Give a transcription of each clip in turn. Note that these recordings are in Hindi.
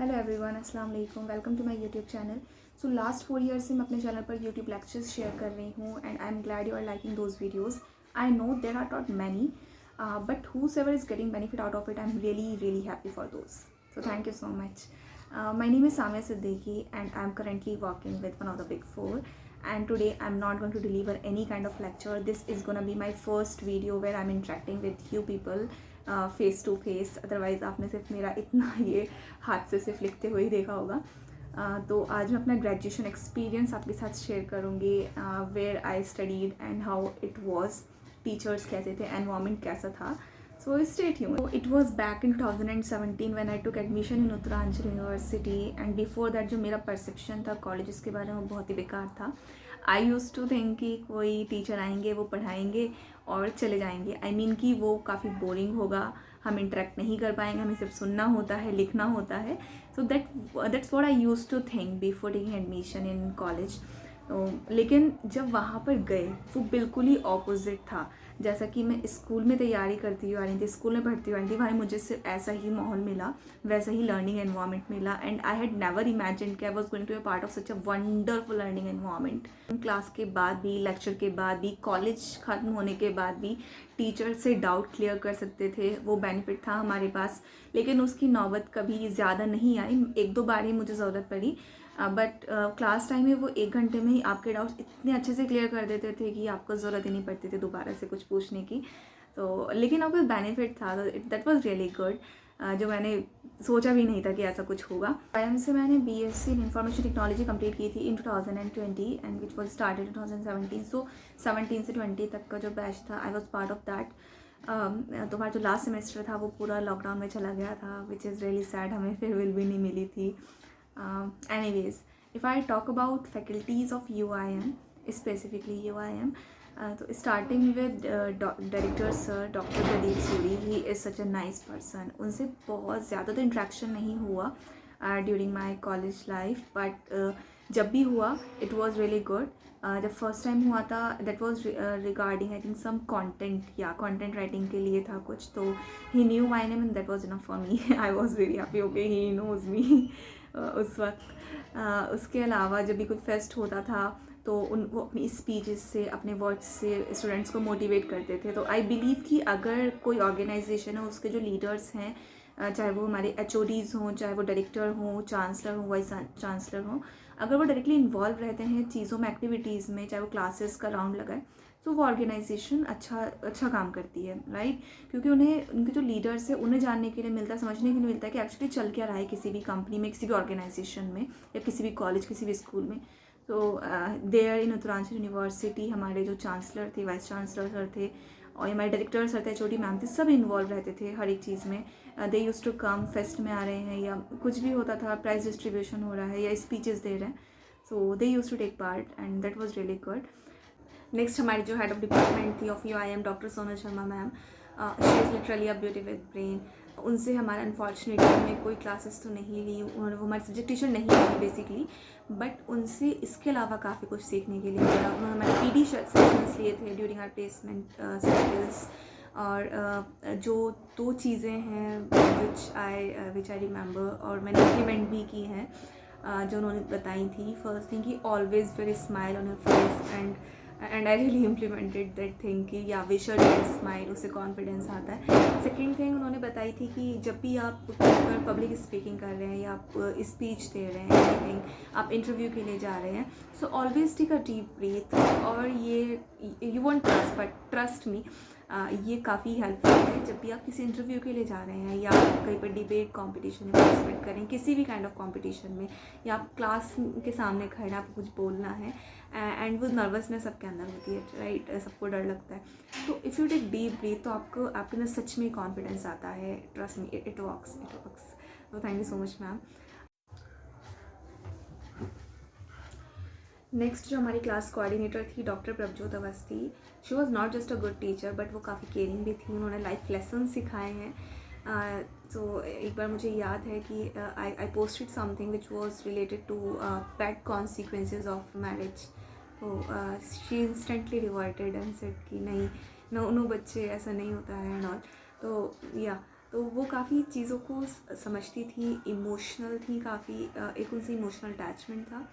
हेलो एवरीवन, अस्सलाम वालेकुम। Welcome to my YouTube channel. So last 4 years से मैं अपने चैनल पर यूट्यूब लेक्चर्स शेयर कर रही हूँ and I am glad you are liking those videos. I know there are not many but whosoever is getting benefit out of it, I'm really happy for those. So thank you so much. My name is Samia Siddiqui and I'm currently working with one of the big four, and today I'm not going to deliver any kind of lecture. This is going to be my first video where I'm interacting with you people face to face. Otherwise आपने सिर्फ मेरा इतना ये हाथ से सिर्फ लिखते हुए ही देखा होगा। तो आज मैं अपना ग्रेजुएशन एक्सपीरियंस आपके साथ शेयर करूँगी, where I studied and how it was, teachers कैसे थे, एनवायरनमेंट कैसा था। So stay tuned. So it was back in 2017 when I took admission in Uttaranchal university, and before that जो मेरा परसेप्शन था कॉलेजेस के बारे में वो बहुत ही बेकार था। आई यूज़ टू थिंक कि कोई टीचर आएंगे, वो पढ़ाएंगे और चले जाएंगे। आई मीन कि वो काफ़ी बोरिंग होगा, हम इंटरेक्ट नहीं कर पाएंगे, हमें सिर्फ सुनना होता है, लिखना होता है। So that's what I use to think before taking admission in college. तो लेकिन जब वहाँ पर गए वो बिल्कुल ही ऑपोजिट था। जैसा कि मैं स्कूल में तैयारी करती हुई आ रही थी, स्कूल में पढ़ती हुई आ रही थी, भाई मुझे सिर्फ ऐसा ही माहौल मिला, वैसा ही लर्निंग एनवायरनमेंट मिला। And I had never imagine कि I was going to be part of such a wonderful learning environment. Class के बाद भी, लेक्चर के बाद भी, कॉलेज ख़त्म होने के बाद भी टीचर से डाउट क्लियर कर सकते थे, वो बेनिफिट था हमारे पास। लेकिन उसकी नौबत कभी ज़्यादा नहीं आई, एक दो बार ही मुझे ज़रूरत पड़ी। बट क्लास टाइम में वो 1 घंटे में ही आपके डाउट्स इतने अच्छे से क्लियर कर देते थे कि आपको ज़रूरत ही नहीं पड़ती थी दोबारा से कुछ पूछने की। तो लेकिन आपको बेनिफिट था, तो दैट वाज रियली गुड, जो मैंने सोचा भी नहीं था कि ऐसा कुछ होगा। IIM से मैंने BSc इन इंफॉर्मेशन टेक्नोलॉजी कंप्लीट की थी इन 2020 and which was started in 2017। सो 17 से 20 तक का जो बैच था, I was part of that. तो हमारा जो लास्ट सेमेस्टर था वो पूरा लॉकडाउन में चला गया था, विच इज़ रियली सैड। हमें फेयरवेल भी नहीं मिली थी। Anyways, if I talk about faculties of UIM, specifically UIM, तो starting with director sir doctor Pradeep Suri, he is such a nice person. उनसे बहुत ज़्यादा तो इंट्रैक्शन नहीं हुआ during my college life, but जब भी हुआ इट वॉज़ रियली गुड। जब फर्स्ट टाइम हुआ था that was regarding I think some content, या कंटेंट राइटिंग के लिए था कुछ। तो he knew my name and that was enough for me. I was very happy, okay he knows me उस वक्त। उसके अलावा जब भी कोई फेस्ट होता था तो वो अपनी स्पीचेस से, अपने वर्ड्स से स्टूडेंट्स को मोटिवेट करते थे। तो आई बिलीव कि अगर कोई ऑर्गेनाइजेशन है, उसके जो लीडर्स हैं, चाहे वो हमारे HODs हों, चाहे वो डायरेक्टर हों, चांसलर हों, वाइस चांसलर हों, अगर वो डायरेक्टली इन्वॉल्व रहते हैं चीज़ों में, एक्टिविटीज़ में, चाहे वो क्लासेस का राउंड लगाए, तो वो ऑर्गेनाइजेशन अच्छा काम करती है, राइट। क्योंकि उन्हें, उनके जो लीडर्स है, उन्हें जानने के लिए मिलता है, समझने के लिए मिलता है कि एक्चुअली चल क्या रहा है किसी भी कंपनी में, किसी भी ऑर्गेनाइजेशन में, या किसी भी कॉलेज, किसी भी स्कूल में। तो देयर इन उत्तरांचल यूनिवर्सिटी हमारे जो चांसलर थे, वाइस चांसलर सर थे, और हमारे डायरेक्टर सर थे, HOD मैम थे, सब इन्वॉल्व रहते थे हर एक चीज़ में। दे यूज़ टू कम, फेस्ट में आ रहे हैं या कुछ भी होता था, प्राइज डिस्ट्रीब्यूशन हो रहा है या स्पीचेस दे रहे हैं, so they use to take part and that was really good. Next हमारी जो हेड ऑफ डिपार्टमेंट थी of UIM, doctor Sonal Sharma ma'am, she is literally a beauty with brain. उनसे हमारा अनफॉर्चुनेटली हमने कोई क्लासेस तो नहीं ली, उन्होंने, वो हमारे सब्जेक्ट टीचर नहीं रही बेसिकली, बट उनसे इसके अलावा काफ़ी कुछ सीखने के लिए मिला। उन्होंने हमारे PD सेशंस लिए थे ड्यूरिंग आर प्लेसमेंट साइकिल्स। और जो 2 चीज़ें हैं विच आई रिमेंबर और मैंने इम्प्लीमेंट भी की हैं, जो उन्होंने बताई थी। फर्स्ट थिंग कि always very smile on your face, and I really implemented that thing कि या वी शुड स्माइल, उससे कॉन्फिडेंस आता है। सेकेंड थिंग उन्होंने बताई थी कि जब भी आप पब्लिक स्पीकिंग कर रहे हैं या आप स्पीच दे रहे हैं, एनीथिंग, आप इंटरव्यू के लिए जा रहे हैं, so always take a deep breath. और ये you won't trust but trust me, ये काफ़ी हेल्पफुल है जब भी आप किसी इंटरव्यू के लिए जा रहे हैं, या आप कहीं पर डिबेट कॉम्पिटिशन में पार्टिसिपेट करें, किसी भी काइंड ऑफ कॉम्पिटिशन में, या आप क्लास के सामने खड़े हैं, आपको कुछ बोलना है, एंड वो नर्वसनेस सबके अंदर होती है, राइट, सबको डर लगता है। तो if you take deep breath तो आपको, आपके अंदर सच में कॉन्फिडेंस आता है। Trust me, it works. तो thank you so much ma'am. Next जो हमारी क्लास कोऑर्डिनेटर थी doctor Prabhjot Awasthi, she was not just a good teacher but वो काफ़ी केयरिंग भी थी, उन्होंने लाइफ लेसन सिखाए हैं। तो एक बार मुझे याद है कि I posted something which was related to bad consequences of marriage. तो she instantly reverted and said कि नहीं, नो नो बच्चे, ऐसा नहीं होता है एंड ऑल। तो या तो वो काफ़ी चीज़ों को समझती थी, इमोशनल थी काफ़ी, एक उनसे इमोशनल अटैचमेंट था।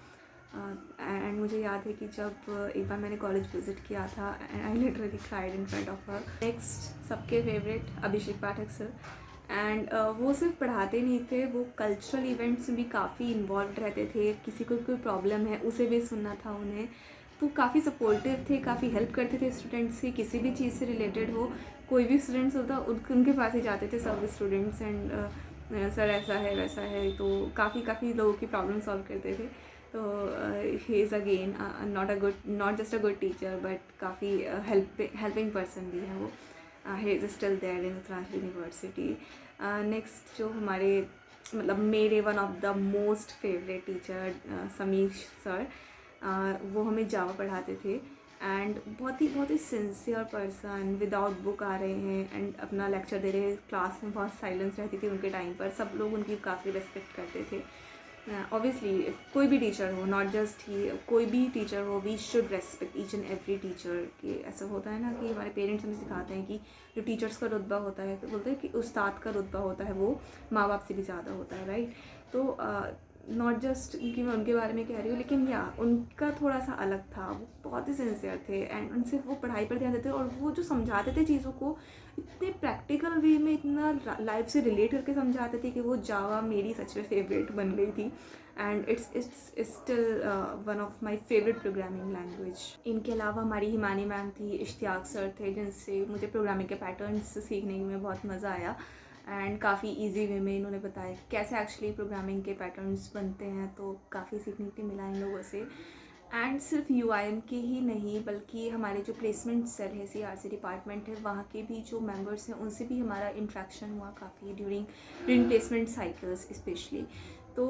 एंड मुझे याद है कि जब एक बार मैंने कॉलेज विज़िट किया था and I literally cried in front of her. Next सबके favourite Abhishek Pathak sir. And वो सिर्फ पढ़ाते नहीं थे, वो कल्चरल इवेंट्स में भी काफ़ी इन्वॉल्व रहते थे। किसी को कोई प्रॉब्लम है उसे भी सुनना था उन्हें, तो काफ़ी सपोर्टिव थे, काफ़ी हेल्प करते थे स्टूडेंट्स की, किसी भी चीज़ से रिलेटेड हो। कोई भी स्टूडेंट्स होता उनके पास ही जाते थे सब स्टूडेंट्स, एंड सर ऐसा है वैसा है, तो काफ़ी लोगों की प्रॉब्लम सॉल्व करते थे। तो he is again not just a good teacher but काफ़ी हेल्पिंग पर्सन भी है वो। He is still there in Uttarakhand university. Next जो हमारे मतलब मेरे one of the most favourite teacher Sameer sir, वो हमें जावा पढ़ाते थे। एंड बहुत ही सिंसियर पर्सन, विदाउट बुक आ रहे हैं एंड अपना लेक्चर दे रहे हैं। क्लास में बहुत साइलेंस रहती थी उनके टाइम पर, सब लोग उनकी काफ़ी रिस्पेक्ट करते थे। ऑब्वियसली कोई भी टीचर हो, नॉट जस्ट ही, कोई भी टीचर हो, we should respect each and every teacher. कि ऐसा होता है ना कि हमारे पेरेंट्स हमें सिखाते हैं कि जो टीचर्स का रुतबा होता है, तो बोलते हैं कि उस्ताद का रुतबा होता है वो माँ बाप से भी ज़्यादा होता है, राइट। तो नॉट जस्ट कि मैं उनके बारे में कह रही हूँ, लेकिन या उनका थोड़ा सा अलग था। वो बहुत ही सिंसियर थे एंड उनसे वो पढ़ाई पर ध्यान देते, और वो जो समझाते थे चीज़ों को इतने प्रैक्टिकल वे में, इतना लाइफ से रिलेट करके समझाते थे कि वो जावा मेरी सच में फेवरेट बन गई थी। And it's still one of my favourite programming language. इनके अलावा हमारी हिमानी मैम थी, इश्तियाक सर थे, जिनसे मुझे प्रोग्रामिंग के पैटर्न्स सीखने में बहुत मज़ा आया। एंड काफ़ी इजी वे में इन्होंने बताया कि कैसे एक्चुअली प्रोग्रामिंग के पैटर्न्स बनते हैं, तो काफ़ी सीखने के लिए मिला इन लोगों से। एंड सिर्फ UIM के ही नहीं, बल्कि हमारे जो प्लेसमेंट सेल है, CRC डिपार्टमेंट है, वहाँ के भी जो मेंबर्स हैं उनसे भी हमारा इंट्रैक्शन हुआ काफ़ी ड्यूरिंग प्लेसमेंट साइकिल्स स्पेशली। तो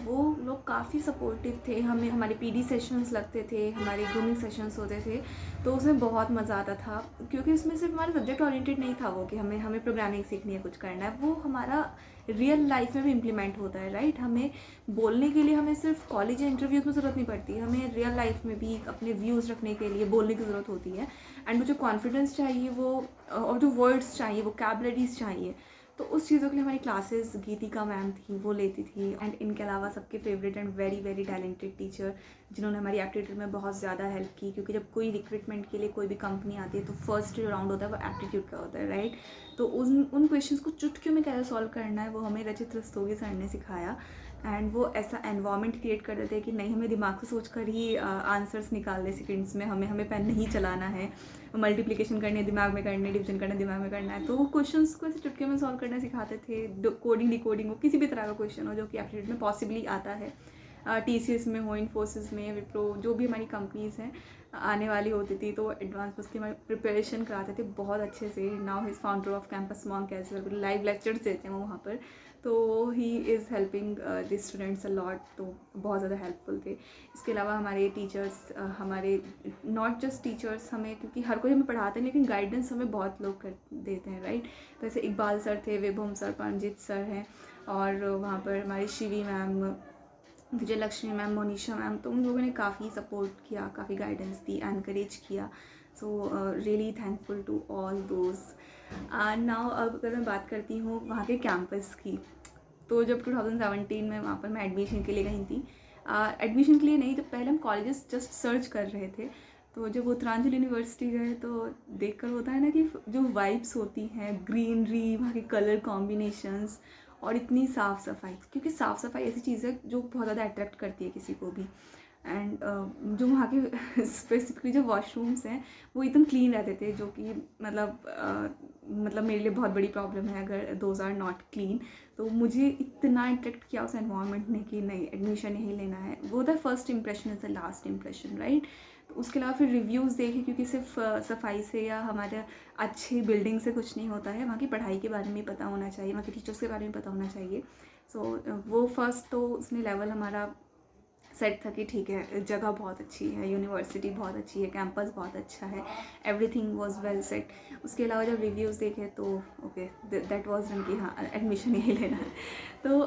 वो लोग काफ़ी सपोर्टिव थे हमें। हमारे PD सेशंस लगते थे, हमारे ग्रूमिंग सेशंस होते थे, तो उसमें बहुत मज़ा आता था, क्योंकि उसमें सिर्फ हमारा सब्जेक्ट ओरिएंटेड नहीं था वो कि हमें प्रोग्रामिंग सीखनी है, कुछ करना है। वो हमारा रियल लाइफ में भी इम्प्लीमेंट होता है, राइट। हमें बोलने के लिए हमें सिर्फ कॉलेज या इंटरव्यूज़ में ज़रूरत नहीं पड़ती, हमें रियल लाइफ में भी अपने व्यूज़ रखने के लिए बोलने की ज़रूरत होती है। एंड वो जो कॉन्फिडेंस चाहिए वो, और जो वर्ड्स चाहिए, वो कैबलरीज चाहिए, तो उस चीज़ों के लिए हमारी क्लासेस गीतिका मैम थी, वो लेती थी। एंड इनके अलावा सबके favourite and very very talented teacher, जिन्होंने हमारी एप्टीट्यूड में बहुत ज़्यादा हेल्प की, क्योंकि जब कोई रिक्रूटमेंट के लिए कोई भी कंपनी आती है तो फर्स्ट जो राउंड होता है वो एप्टीट्यूड का होता है, राइट। तो उन क्वेश्चंस को चुटकियों में कैसे सॉल्व करना है वो हमें रचित रस्तोगी सर ने सिखाया। एंड वो ऐसा एनवायरनमेंट क्रिएट कर देते हैं कि नहीं, हमें दिमाग से सोच कर ही आंसर्स निकालने सेकेंड्स में, हमें पेन नहीं चलाना है, मल्टीप्लिकेशन करनी है दिमाग में करनी है, डिवीजन करना दिमाग में करना है। तो वो क्वेश्चंस को ऐसे चुटकियों में सॉल्व करना सिखाते थे। कोडिंग डिकोडिंग हो, किसी भी तरह का क्वेश्चन हो जो कि एप्टीट्यूड में पॉसिबली आता है, TCS में हो, इन्फोसिस में, विप्रो, जो भी हमारी कंपनीज़ हैं आने वाली होती थी, तो एडवांस उसकी हमारी प्रिपरेशन कराते थे बहुत अच्छे से। Now his founder of Campus Monk as well, live lectures देते हैं वो वहाँ पर। तो he is helping the students a lot, तो बहुत ज़्यादा हेल्पफुल थे। इसके अलावा हमारे टीचर्स, हमारे नॉट जस्ट टीचर्स, हमें, क्योंकि हर कोई हमें पढ़ाते हैं, लेकिन गाइडेंस हमें बहुत लोग कर देते हैं, राइट। तो ऐसे इकबाल सर थे, विभम सर, पंजित सर हैं, और वहाँ पर हमारी Shivi ma'am, Vijayalakshmi ma'am, Monisha ma'am, तो उन लोगों ने काफ़ी सपोर्ट किया, काफ़ी गाइडेंस दी, एनकरेज किया। So really thankful to all those. Now अब अगर मैं बात करती हूँ वहाँ के कैंपस की, तो जब 2017 में वहाँ पर मैं एडमिशन के लिए गई थी, एडमिशन के लिए नहीं, जब पहले हम कॉलेजेस जस्ट सर्च कर रहे थे, तो जब उत्तरांचल यूनिवर्सिटी गए तो देखकर होता है ना कि जो वाइब्स होती हैं, ग्रीनरी, वहाँ के कलर कॉम्बिनेशंस, और इतनी साफ़ सफाई, क्योंकि साफ़ सफाई ऐसी चीज़ है जो बहुत ज़्यादा अट्रैक्ट करती है किसी को भी। एंड जो वहाँ के स्पेसिफिकली जो वॉशरूम्स हैं वो एकदम क्लीन रहते थे, जो कि मतलब मेरे लिए बहुत बड़ी प्रॉब्लम है अगर दोज आर नॉट क्लीन। तो मुझे इतना अट्रैक्ट किया उस एनवायरनमेंट ने कि नहीं, एडमिशन यहीं लेना है। वो the first impression is the last impression, right. तो उसके अलावा फिर रिव्यूज़ देखे, क्योंकि सिर्फ सफाई से या हमारे अच्छी बिल्डिंग से कुछ नहीं होता है, वहाँ की पढ़ाई के बारे में पता होना चाहिए, वहाँ के टीचर्स के बारे में पता होना चाहिए। सो वो फर्स्ट तो उसने लेवल हमारा सेट था कि ठीक है, जगह बहुत अच्छी है, यूनिवर्सिटी बहुत अच्छी है, कैंपस बहुत अच्छा है, एवरीथिंग वाज वेल सेट। उसके अलावा जब रिव्यूज़ देखे तो ओके, दैट वाज कि हाँ एडमिशन यही लेना है। तो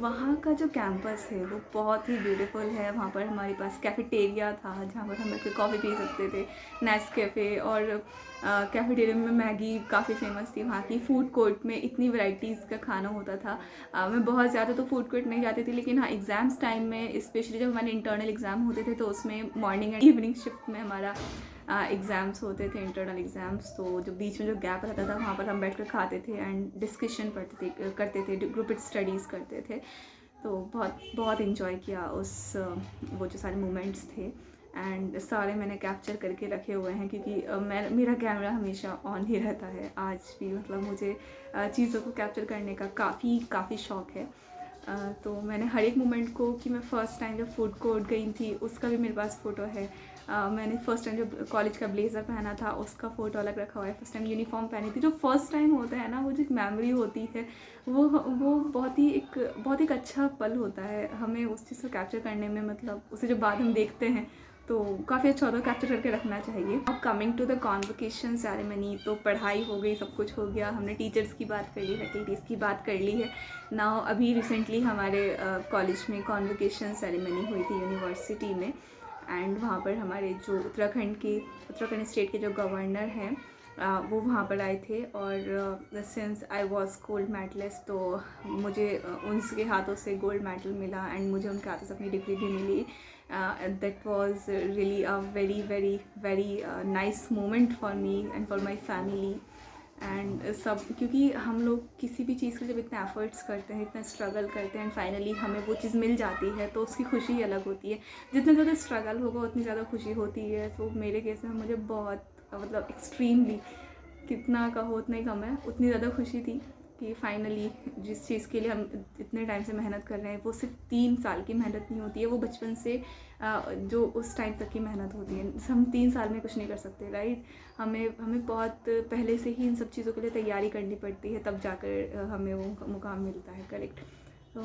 वहाँ का जो कैंपस है वो बहुत ही ब्यूटीफुल है। वहाँ पर हमारे पास कैफ़ेटेरिया था जहाँ पर हम बैठ के कॉफ़ी पी सकते थे, नेस्कैफ़े, और कैफ़ेटेरिया में मैगी काफ़ी फेमस थी वहाँ की। फूड कोर्ट में इतनी वैरायटीज़ का खाना होता था। मैं बहुत ज़्यादा तो फूड कोर्ट नहीं जाती थी, लेकिन हाँ एग्ज़ाम्स टाइम में, स्पेशली जब हमारे इंटरनल एग्ज़ाम होते थे तो उसमें मॉर्निंग एंड इवनिंग शिफ्ट में हमारा एग्ज़ाम्स होते थे, इंटरनल एग्ज़ाम्स। तो जो बीच में जो गैप रहता था वहाँ पर हम बैठ कर खाते थे एंड डिस्कशन करते थे, ग्रुप स्टडीज़ करते थे। तो बहुत बहुत इन्जॉय किया उस वो जो सारे मोमेंट्स थे, एंड सारे मैंने कैप्चर करके रखे हुए हैं, क्योंकि मेरा कैमरा हमेशा ऑन ही रहता है आज भी। मतलब मुझे चीज़ों को कैप्चर करने का काफ़ी शौक़ है। तो मैंने हर एक मोमेंट को, कि मैं फ़र्स्ट टाइम जब फूड कोर्ट गई थी उसका भी मेरे पास फ़ोटो है। मैंने फ़र्स्ट टाइम जब कॉलेज का ब्लेज़र पहना था उसका फ़ोटो अलग रखा हुआ है। फ़र्स्ट टाइम यूनिफ़ॉर्म पहनी थी। जो फ़र्स्ट टाइम होता है ना, वो जो एक मेमोरी होती है, वो बहुत ही एक अच्छा पल होता है। हमें उस चीज़ को कैप्चर करने में, मतलब उसे जब बाद हम देखते हैं तो काफ़ी अच्छा होता है, कैप्चर करके रखना चाहिए। अब coming to the convocation ceremony, तो पढ़ाई हो गई, सब कुछ हो गया, हमने टीचर्स की बात कर ली, फैकल्टीज़ की बात कर ली है। नाउ अभी रिसेंटली हमारे कॉलेज में कॉन्वोकेशन सेरेमनी हुई थी यूनिवर्सिटी में, एंड वहाँ पर हमारे जो उत्तराखंड स्टेट के जो गवर्नर हैं वो वहाँ पर आए थे। और since I was gold medalist, तो मुझे उनके हाथों से गोल्ड मेडल मिला एंड मुझे उनके हाथों से अपनी डिग्री भी मिली। That was really a very nice moment for me and for my family and सब, क्योंकि हम लोग किसी भी चीज़ के जब इतना एफर्ट्स करते हैं, इतना स्ट्रगल करते हैं, एंड फाइनली हमें वो चीज़ मिल जाती है तो उसकी खुशी ही अलग होती है। जितना ज़्यादा स्ट्रगल होगा उतनी ज़्यादा खुशी होती है। तो मेरे केस में मुझे बहुत, मतलब एक्सट्रीमली, कितना कहो उतना ही कम है, उतनी ज़्यादा खुशी थी कि फाइनली जिस चीज़ के लिए हम इतने टाइम से मेहनत कर रहे हैं, वो सिर्फ 3 साल की मेहनत नहीं होती है, वो बचपन से जो उस टाइम तक की मेहनत होती है। हम 3 साल में कुछ नहीं कर सकते, राइट। हमें बहुत पहले से ही इन सब चीज़ों के लिए तैयारी करनी पड़ती है, तब जाकर हमें वो मुकाम मिलता है, करेक्ट। तो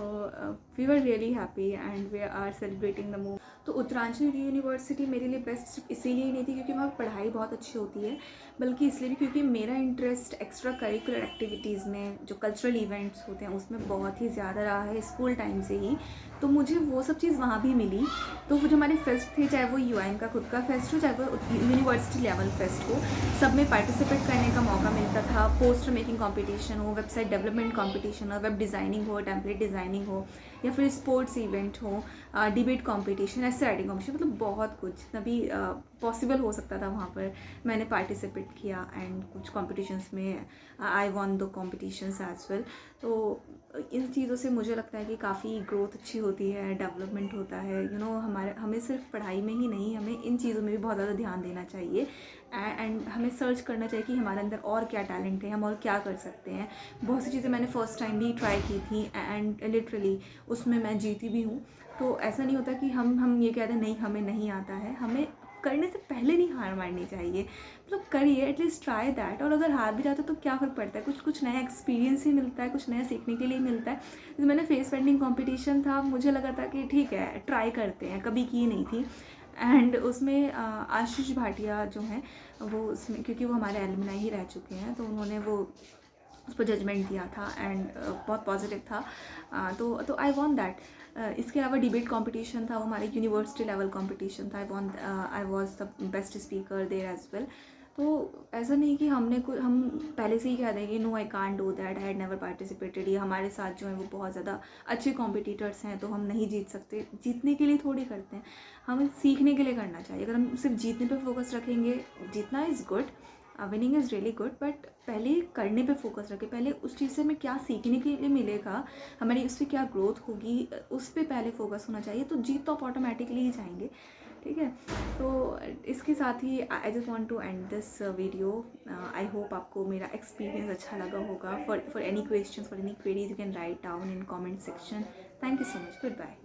we were really happy and we are celebrating the moment. तो उत्तरांचल यूनिवर्सिटी मेरे लिए बेस्ट सिर्फ इसीलिए ही नहीं थी क्योंकि वहाँ पढ़ाई बहुत अच्छी होती है, बल्कि इसलिए भी क्योंकि मेरा इंटरेस्ट एक्स्ट्रा करिकुलर एक्टिविटीज़ में, जो कल्चरल इवेंट्स होते हैं उसमें बहुत ही ज़्यादा रहा है स्कूल टाइम से ही। तो मुझे वो सब चीज़ वहाँ भी मिली। तो वो जो हमारे फेस्ट थे, चाहे वो यूआईएन का खुद का फेस्ट हो, चाहे वो यूनिवर्सिटी लेवल फेस्ट हो, सब में पार्टिसिपेट करने का मौका मिलता था। पोस्टर मेकिंग कंपटीशन हो, वेबसाइट डेवलपमेंट कंपटीशन हो, वेब डिज़ाइनिंग हो, टेम्पलेट डिज़ाइनिंग हो, या फिर स्पोर्ट्स इवेंट हो, डिबेट कंपटीशन, ऐसे राइटिंग कंपटीशन, मतलब बहुत कुछ जितना भी पॉसिबल हो सकता था वहाँ पर मैंने पार्टिसिपेट किया। एंड कुछ कॉम्पिटिशन्स में I won the competitions as well. तो इन चीज़ों से मुझे लगता है कि काफ़ी ग्रोथ अच्छी होती है, डेवलपमेंट होता है। हमें सिर्फ पढ़ाई में ही नहीं, हमें इन चीज़ों में भी बहुत ज़्यादा ध्यान देना चाहिए एंड हमें सर्च करना चाहिए कि हमारे अंदर और क्या टैलेंट है, हम और क्या कर सकते हैं। बहुत सी चीज़ें मैंने फ़र्स्ट टाइम भी ट्राई की थी एंड लिटरली उसमें मैं जीती भी हूँ। तो ऐसा नहीं होता कि हम ये कहते हैं नहीं हमें नहीं आता है, हमें करने से पहले नहीं हार मारनी चाहिए। मतलब करिए, एटलीस्ट ट्राई दैट। और अगर हार भी जाते तो क्या फ़र्क पड़ता है, कुछ नया एक्सपीरियंस ही मिलता है, कुछ नया सीखने के लिए मिलता है। जैसे मैंने फेस पेंटिंग कंपटीशन था, मुझे लगा था कि ठीक है ट्राई करते हैं, कभी की नहीं थी। एंड उसमें आशीष भाटिया जो हैं वो उसमें, क्योंकि वो हमारे एलुमनाई ही रह चुके हैं, तो उन्होंने वो उस पर जजमेंट दिया था एंड बहुत पॉजिटिव था। तो आई वॉन्ट दैट। इसके अलावा डिबेट कंपटीशन था, वो हमारे यूनिवर्सिटी लेवल कंपटीशन था। I was the best speaker there as well. तो ऐसा नहीं कि हम पहले से ही कह दें कि no I can't do that, I had never participated. ये हमारे साथ जो है वो बहुत ज़्यादा अच्छे कॉम्पिटिटर्स हैं, तो हम नहीं जीत सकते। जीतने के लिए थोड़ी करते हैं, हमें सीखने के लिए करना चाहिए। अगर हम सिर्फ जीतने पर फोकस रखेंगे, जीतना is good, winning is really good, but पहले करने पे फोकस रखें। पहले उस चीज़ से हमें क्या सीखने के लिए मिलेगा, हमारी उस पर क्या ग्रोथ होगी, उस पर पहले फोकस होना चाहिए। तो जीत तो आप ऑटोमेटिकली ही जाएंगे, ठीक है। तो इसके साथ ही I just want to end this video. I hope आपको मेरा एक्सपीरियंस अच्छा लगा होगा। For any question, for any queries, you can write down in comment section. Thank you so much, good bye.